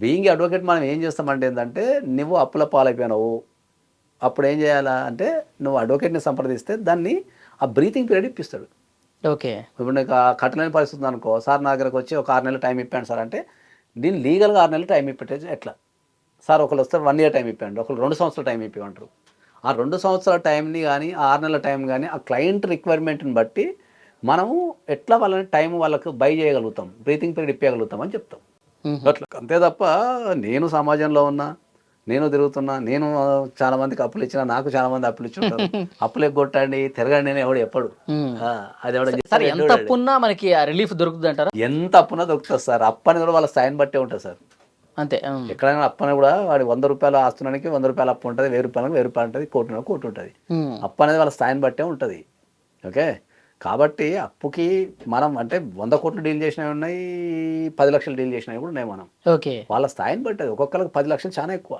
Being advocate మనం ఏం చేస్తామంటే ఏంటంటే నువ్వు అప్పుల పాలైపోయినావు, అప్పుడు ఏం చేయాలా అంటే నువ్వు అడ్వకేట్ని సంప్రదిస్తే దాన్ని ఆ బ్రీతింగ్ పీరియడ్ ఇప్పిస్తాడు. ఓకే. ఇప్పుడు నీకు కట్టలేని పరిస్థితి ఉందనుకో, సార్ నా దగ్గరకు వచ్చి ఒక 6 నెలలు టైం ఇప్పాను సార్ అంటే, దీన్ని లీగల్గా 6 నెలలు టైం ఇప్పించేది ఎట్లా? సార్ ఒకళ్ళు వస్తే 1 ఇయర్ టైం ఇప్పాడు, ఒకళ్ళు 2 సంవత్సరాల టైం ఇప్పిమంటారు. ఆ 2 సంవత్సరాల టైంని కానీ, 6 నెలల టైం కానీ, ఆ క్లయింట్ రిక్వైర్మెంట్ని బట్టి మనము ఎట్లా వాళ్ళని టైం వాళ్ళకు బై చేయగలుగుతాం, బ్రీతింగ్ పీరియడ్ ఇప్పగలుగుతాం అని చెప్తాం. అట్లా అంతే తప్ప నేను సమాజంలో ఉన్నా, నేను తిరుగుతున్నా, నేను చాలా మందికి అప్పులు ఇచ్చినా, నాకు చాలా మంది అప్పులు ఇచ్చి ఉంటారు. అప్పులు ఎగ్గొట్టండి తిరగండి అని ఎవడు చెప్పడు. అది ఎవడో సార్ చెప్తే ఎంత అప్పున్నా మనకి ఆ రిలీఫ్ దొరుకుతుంది అంటారా? ఎంత అప్పున్నా దొరుకుతుంది సార్. అప్పు అనేది కూడా వాళ్ళ స్థాయిని బట్టే ఉంటుంది సార్. అంతే. ఎక్కడైనా అప్పు అని కూడా వాడి 100 రూపాయలు ఆస్తున్నానికి 100 రూపాయలు అప్పు ఉంటుంది, 1000 రూపాయలకు 1000 రూపాయలు ఉంటుంది, కోటి ఉంటుంది. అప్పు అనేది వాళ్ళ స్థాయిని బట్టే ఉంటుంది. ఓకే. కాబట్టి అప్పుకి మనం అంటే 100 కోట్లు డీల్ చేసినవి ఉన్నాయి, 10 లక్షలు డీల్ చేసినవి కూడా ఉన్నాయి మనం. ఓకే. వాళ్ళ స్థాయిని బట్టి అది. ఒక్కొక్కరికి 10 లక్షలు చాలా ఎక్కువ.